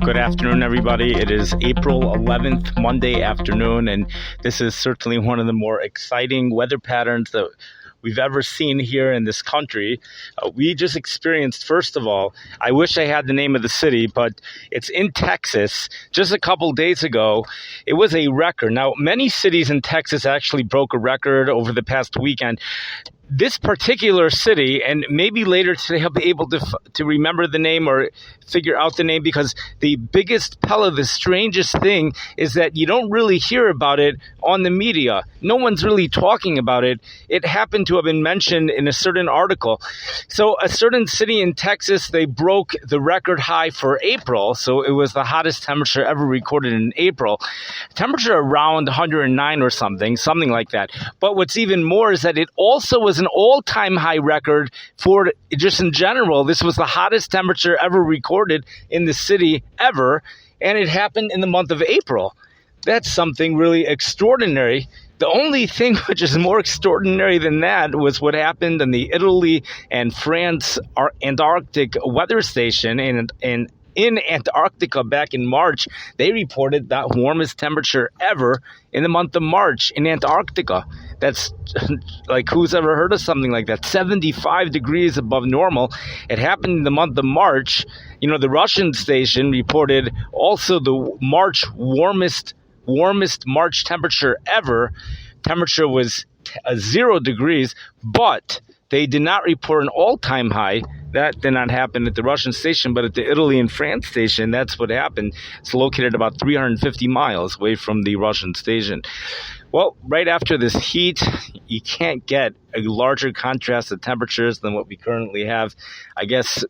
Good afternoon, everybody. It is April 11th, Monday afternoon, and this is certainly one of the more exciting weather patterns that we've ever seen here in this country. We just experienced, first of all, I wish I had the name of the city, but it's in Texas. Just a couple days ago, it was a record. Now, many cities in Texas actually broke a record over the past weekend. This particular city, and maybe later today I'll be able to remember the name or figure out the name, because the biggest Pella, the strangest thing is that you don't really hear about it on the media. No one's really talking about it. It happened to have been mentioned in a certain article. So a certain city in Texas, they broke the record high for April. So it was the hottest temperature ever recorded in April. Temperature around 109 or something like that. But what's even more is that it also was an all-time high record for just in general. This was the hottest temperature ever recorded in the city ever, and it happened in the month of April. That's something really extraordinary. The only thing which is more extraordinary than that was what happened in the Italy and France Antarctic weather station in Antarctica back in March. They reported that warmest temperature ever in the month of March in Antarctica. That's like, who's ever heard of something like that? 75 degrees above normal. It happened in the month of March. You know, the Russian station reported also the March warmest March temperature ever. Temperature was 0 degrees, but they did not report an all-time high. That did not happen at the Russian station, but at the Italy and France station, that's what happened. It's located about 350 miles away from the Russian station. Well, right after this heat, you can't get a larger contrast of temperatures than what we currently have. I guess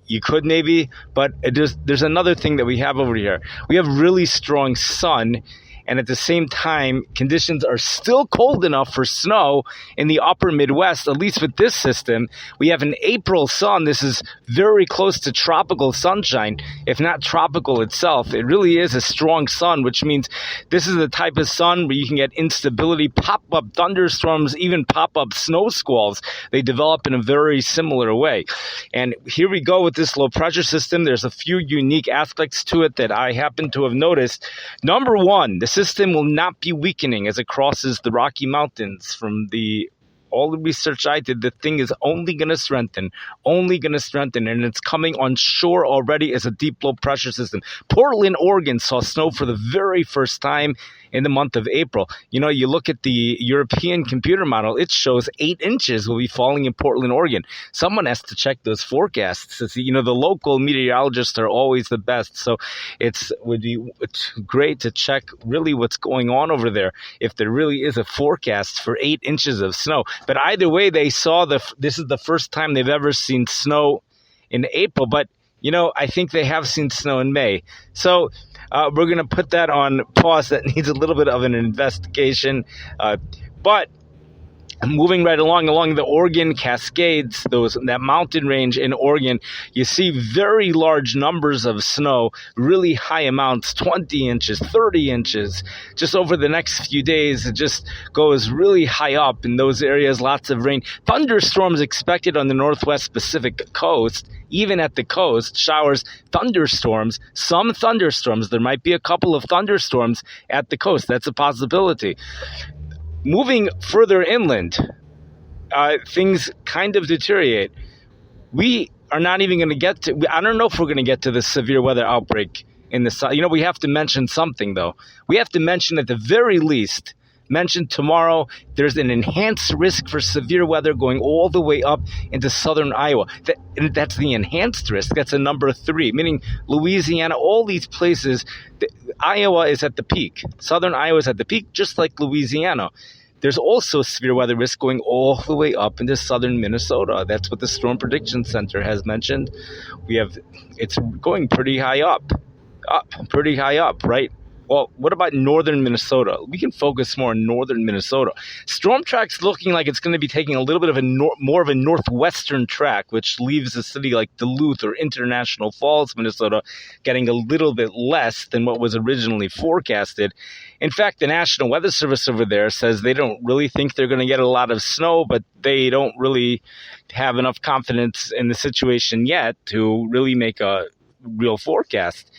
you could maybe, but there's another thing that we have over here. We have really strong sun, and at the same time, conditions are still cold enough for snow in the upper Midwest, at least with this system. We have an April sun. This is very close to tropical sunshine, if not tropical itself. It really is a strong sun, which means this is the type of sun where you can get instability, pop-up thunderstorms, even pop-up snow squalls. They develop in a very similar way. And here we go with this low pressure system. There's a few unique aspects to it that I happen to have noticed. Number one, the system will not be weakening as it crosses the Rocky Mountains. From all the research I did, the thing is only going to strengthen, and it's coming on shore already as a deep low pressure system. Portland, Oregon saw snow for the very first time in the month of April. You know, you look at the European computer model, it shows 8 inches will be falling in Portland, Oregon. Someone has to check those forecasts. You know, the local meteorologists are always the best, so it's great to check really what's going on over there, if there really is a forecast for 8 inches of snow. But either way, they saw this is the first time they've ever seen snow in April, but you know, I think they have seen snow in May. So we're going to put that on pause. That needs a little bit of an investigation. But moving right along the Oregon Cascades, that mountain range in Oregon, you see very large numbers of snow, really high amounts, 20 inches, 30 inches. Just over the next few days, it just goes really high up in those areas, lots of rain. Thunderstorms expected on the Northwest Pacific coast, even at the coast, showers, thunderstorms, some thunderstorms. There might be a couple of thunderstorms at the coast. That's a possibility. Moving further inland, things kind of deteriorate. We are not even going to get to, I don't know if we're going to get to the severe weather outbreak in the south. You know, we have to mention something, though. We have to mention, at the very least, tomorrow, there's an enhanced risk for severe weather going all the way up into southern Iowa. That's the enhanced risk. That's a number 3, meaning Louisiana, all these places. Iowa is at the peak. Southern Iowa is at the peak, just like Louisiana. There's also severe weather risk going all the way up into southern Minnesota. That's what the Storm Prediction Center has mentioned. It's going pretty high up, right? Well, what about northern Minnesota? We can focus more on northern Minnesota. Storm track's looking like it's going to be taking a little bit of more of a northwestern track, which leaves a city like Duluth or International Falls, Minnesota, getting a little bit less than what was originally forecasted. In fact, the National Weather Service over there says they don't really think they're going to get a lot of snow, but they don't really have enough confidence in the situation yet to really make a real forecast.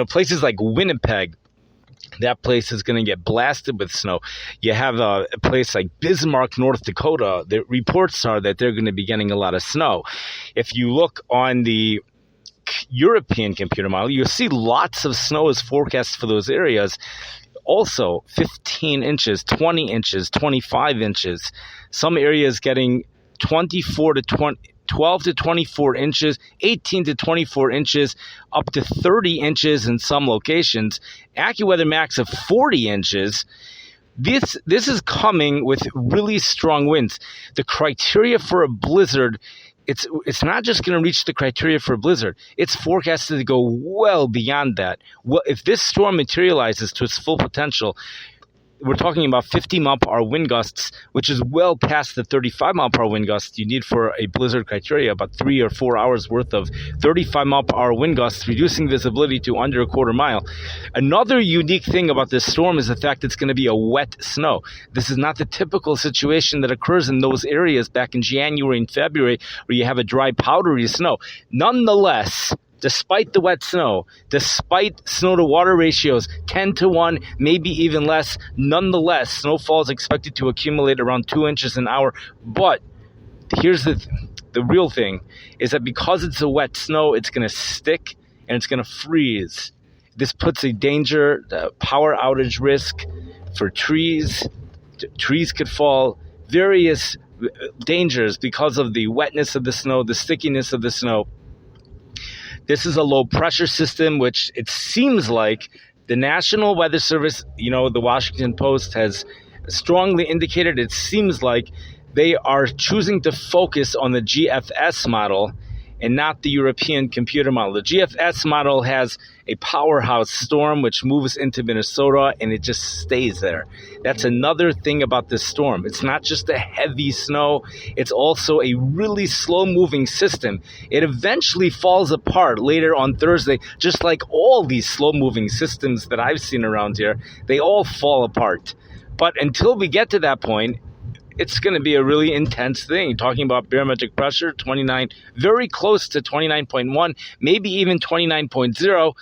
places like Winnipeg, that place is going to get blasted with snow. You have a place like Bismarck, North Dakota. The reports are that they're going to be getting a lot of snow. If you look on the European computer model, you'll see lots of snow is forecast for those areas. Also, 15 inches, 20 inches, 25 inches. Some areas getting 12 to 24 inches, 18 to 24 inches, up to 30 inches in some locations. AccuWeather max of 40 inches. This is coming with really strong winds. The criteria for a blizzard, it's not just going to reach the criteria for a blizzard. It's forecasted to go well beyond that. Well, if this storm materializes to its full potential, we're talking about 50 mile per hour wind gusts, which is well past the 35 mile per hour wind gusts you need for a blizzard criteria, about 3 or 4 hours worth of 35 mile per hour wind gusts, reducing visibility to under a quarter mile. Another unique thing about this storm is the fact it's going to be a wet snow. This is not the typical situation that occurs in those areas back in January and February where you have a dry, powdery snow. Nonetheless, despite the wet snow, despite snow-to-water ratios 10 to 1, maybe even less, nonetheless, snowfall is expected to accumulate around 2 inches an hour. But here's the real thing, is that because it's a wet snow, it's going to stick and it's going to freeze. This puts a danger, power outage risk for trees. Trees could fall, various dangers because of the wetness of the snow, the stickiness of the snow. This is a low pressure system, which it seems like the National Weather Service, the Washington Post has strongly indicated, it seems like they are choosing to focus on the GFS model and not the European computer model. The GFS model has a powerhouse storm which moves into Minnesota and it just stays there. That's another thing about this storm. It's not just a heavy snow, it's also a really slow-moving system. It eventually falls apart later on Thursday, just like all these slow-moving systems that I've seen around here. They all fall apart. But until we get to that point, it's going to be a really intense thing. Talking about barometric pressure, 29, very close to 29.1, maybe even 29.0,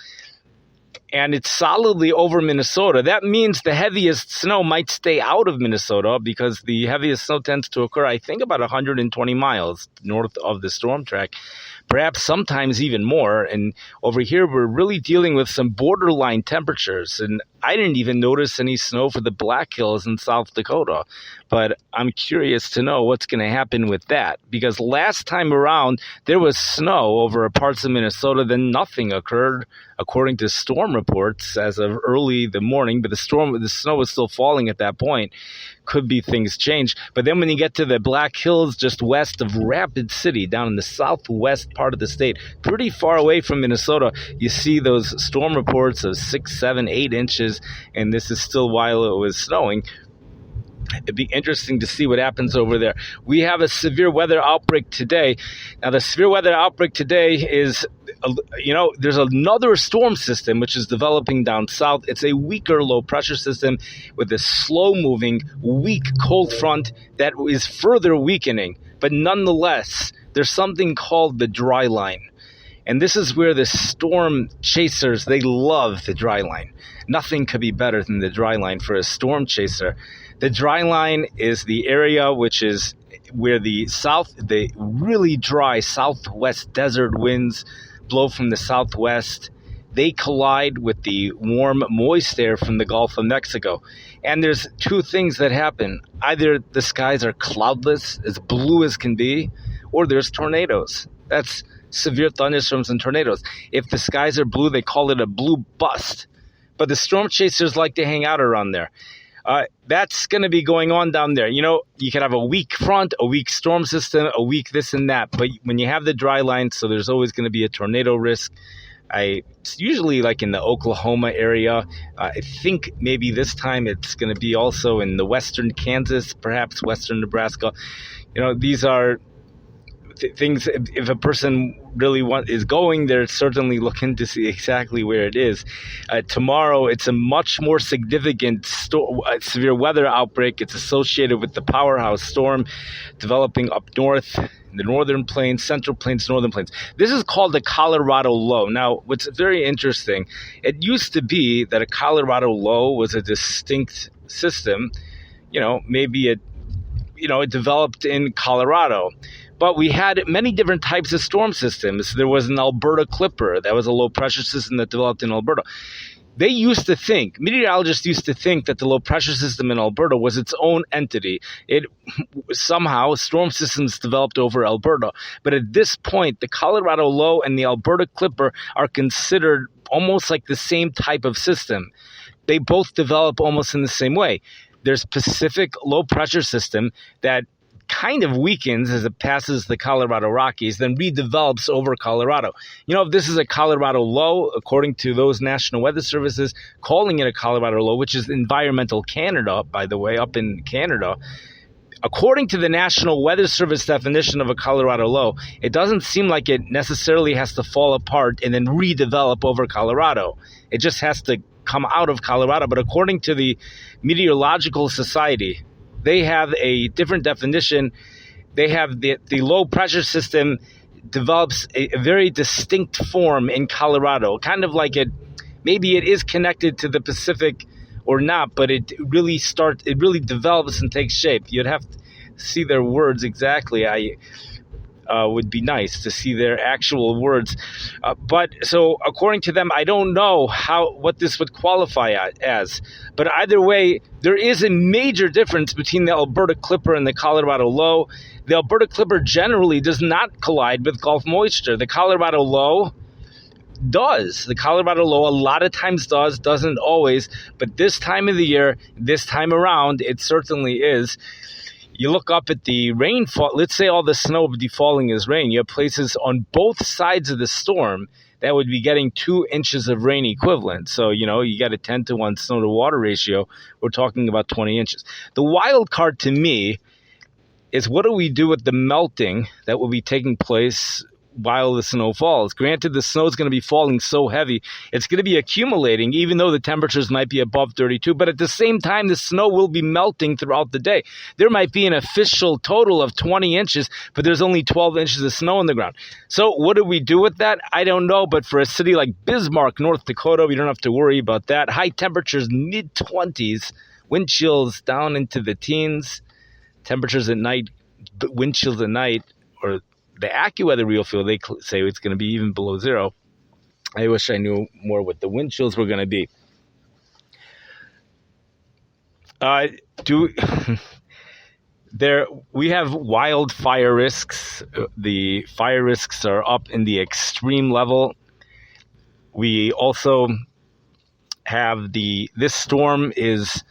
and it's solidly over Minnesota. That means the heaviest snow might stay out of Minnesota because the heaviest snow tends to occur, I think, about 120 miles north of the storm track, perhaps sometimes even more. And over here, we're really dealing with some borderline temperatures. And I didn't even notice any snow for the Black Hills in South Dakota. But I'm curious to know what's going to happen with that. Because last time around, there was snow over parts of Minnesota, then nothing occurred, according to storm reports as of early the morning. But the snow was still falling at that point. Could be things change. But then when you get to the Black Hills just west of Rapid City, down in the southwest part of the state, pretty far away from Minnesota, you see those storm reports of 6, 7, 8 inches, and this is still while it was snowing. It'd be interesting to see what happens over there. We have a severe weather outbreak today. Now, the severe weather outbreak today is, there's another storm system which is developing down south. It's a weaker low pressure system with a slow-moving, weak cold front that is further weakening. But nonetheless, there's something called the dry line. And this is where the storm chasers, they love the dry line. Nothing could be better than the dry line for a storm chaser. The dry line is the area which is where the really dry southwest desert winds blow from the southwest. They collide with the warm, moist air from the Gulf of Mexico. And there's two things that happen. Either the skies are cloudless, as blue as can be, or there's tornadoes. That's severe thunderstorms and tornadoes. If the skies are blue, they call it a blue bust. But the storm chasers like to hang out around there. That's going to be going on down there. You could have a weak front, a weak storm system, a weak this and that. But when you have the dry line, so there's always going to be a tornado risk. It's usually like in the Oklahoma area. I think maybe this time it's going to be also in the western Kansas, perhaps western Nebraska. These are things, if a person really is going there, certainly looking to see exactly where it is. Tomorrow, it's a much more significant severe weather outbreak. It's associated with the powerhouse storm developing up north, the northern plains, central plains, northern plains. This is called the Colorado Low. Now, what's very interesting, it used to be that a Colorado Low was a distinct system. Maybe it developed in Colorado. But we had many different types of storm systems. There was an Alberta Clipper. That was a low-pressure system that developed in Alberta. Meteorologists used to think that the low-pressure system in Alberta was its own entity. Somehow, storm systems developed over Alberta. But at this point, the Colorado Low and the Alberta Clipper are considered almost like the same type of system. They both develop almost in the same way. There's Pacific low-pressure system that kind of weakens as it passes the Colorado Rockies, then redevelops over Colorado. If this is a Colorado Low, according to those National Weather Services, calling it a Colorado Low, which is Environmental Canada, by the way, up in Canada, according to the National Weather Service definition of a Colorado Low, it doesn't seem like it necessarily has to fall apart and then redevelop over Colorado. It just has to come out of Colorado. But according to the Meteorological Society, they have a different definition. They have the low pressure system develops a very distinct form in Colorado, kind of like maybe it is connected to the Pacific or not, but it really develops and takes shape. You'd have to see their words exactly. Would be nice to see their actual words. But so according to them, I don't know what this would qualify as. But either way, there is a major difference between the Alberta Clipper and the Colorado Low. The Alberta Clipper generally does not collide with Gulf moisture. The Colorado Low does. The Colorado Low a lot of times doesn't always. But this time of the year, this time around, it certainly is. You look up at the rainfall, let's say all the snow would be falling as rain. You have places on both sides of the storm that would be getting 2 inches of rain equivalent. So, you got a 10-to-1 snow to water ratio. We're talking about 20 inches. The wild card to me is what do we do with the melting that will be taking place while the snow falls? Granted, the snow is going to be falling so heavy, it's going to be accumulating, even though the temperatures might be above 32. But at the same time, the snow will be melting throughout the day. There might be an official total of 20 inches, but there's only 12 inches of snow on the ground. So what do we do with that? I don't know. But for a city like Bismarck, North Dakota, we don't have to worry about that. High temperatures, mid-20s, wind chills down into the teens. Temperatures at night, wind chills at night, or the AccuWeather real feel, they say it's going to be even below zero. I wish I knew more what the wind chills were going to be. We have wildfire risks. The fire risks are up in the extreme level. We also have this storm is,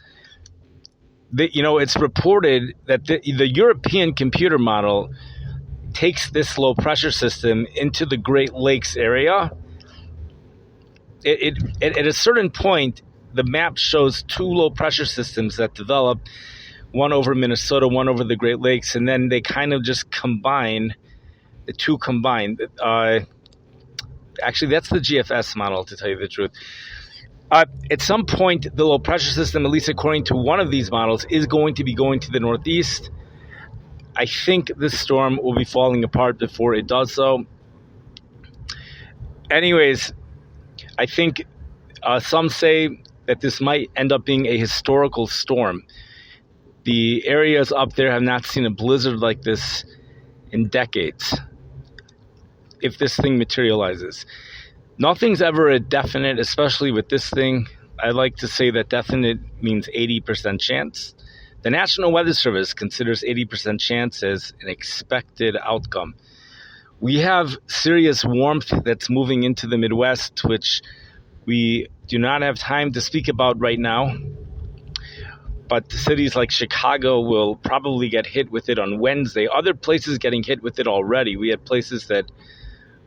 it's reported that the European computer model takes this low pressure system into the Great Lakes area. At a certain point, the map shows 2 low pressure systems that develop, one over Minnesota, one over the Great Lakes, and then they kind of just combine, the two combine. Actually, that's the GFS model, to tell you the truth. At some point, the low pressure system, at least according to one of these models, is going to be going to the northeast. I think this storm will be falling apart before it does so. Anyways, I think some say that this might end up being a historical storm. The areas up there have not seen a blizzard like this in decades, if this thing materializes. Nothing's ever a definite, especially with this thing. I like to say that definite means 80% chance. The National Weather Service considers 80% chance as an expected outcome. We have serious warmth that's moving into the Midwest, which we do not have time to speak about right now. But cities like Chicago will probably get hit with it on Wednesday. Other places getting hit with it already. We had places that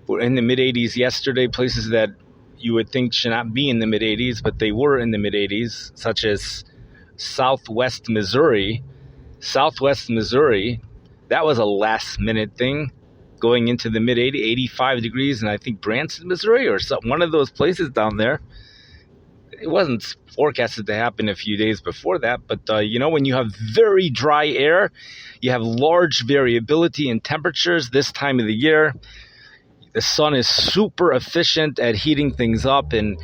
were in the mid-80s yesterday, places that you would think should not be in the mid-80s, but they were in the mid-80s, such as Southwest Missouri. That was a last-minute thing. going into the mid 80, 85 degrees, and I think Branson, Missouri, or one of those places down there. It wasn't forecasted to happen a few days before that, but when you have very dry air, you have large variability in temperatures this time of the year. The sun is super efficient at heating things up, and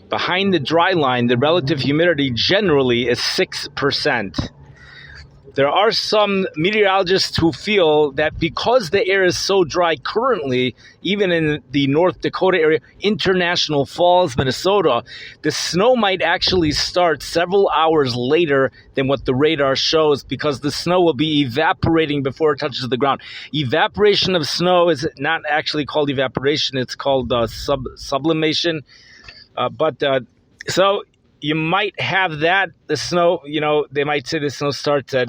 behind the dry line, the relative humidity generally is 6%. There are some meteorologists who feel that because the air is so dry currently, even in the North Dakota area, International Falls, Minnesota, the snow might actually start several hours later than what the radar shows, because the snow will be evaporating before it touches the ground. Evaporation of snow is not actually called evaporation, it's called sublimation. So you might have that. The snow, they might say the snow starts at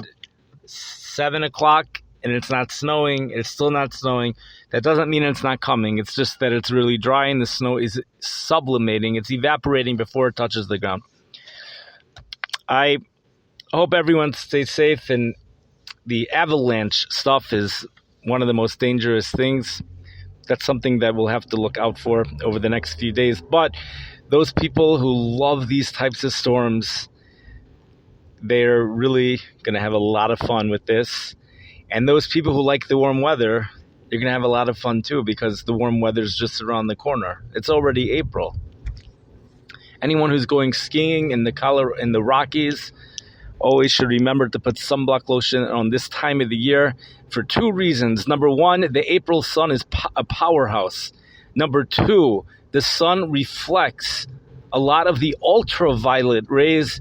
7 o'clock and it's not snowing. It's still not snowing. That doesn't mean it's not coming. It's just that it's really dry and the snow is sublimating. It's evaporating before it touches the ground. I hope everyone stays safe, and the avalanche stuff is one of the most dangerous things. That's something that we'll have to look out for over the next few days. But those people who love these types of storms, they're really going to have a lot of fun with this. And those people who like the warm weather, they're going to have a lot of fun too, because the warm weather is just around the corner. It's already April. Anyone who's going skiing in the Rockies always should remember to put sunblock lotion on this time of the year for two reasons. Number one, the April sun is a powerhouse. Number two, the sun reflects a lot of the ultraviolet rays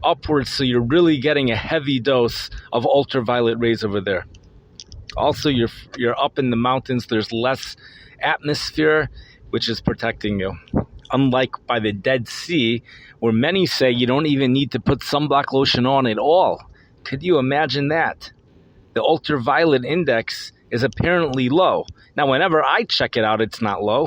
upwards, so you're really getting a heavy dose of ultraviolet rays over there. Also, you're up in the mountains. There's less atmosphere, which is protecting you. Unlike by the Dead Sea, where many say you don't even need to put sunblock lotion on at all. Could you imagine that? The ultraviolet index is apparently low. Now, whenever I check it out, it's not low.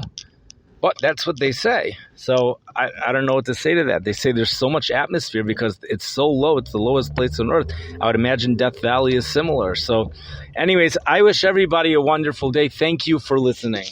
But that's what they say. So I don't know what to say to that. They say there's so much atmosphere because it's so low. It's the lowest place on Earth. I would imagine Death Valley is similar. So anyways, I wish everybody a wonderful day. Thank you for listening.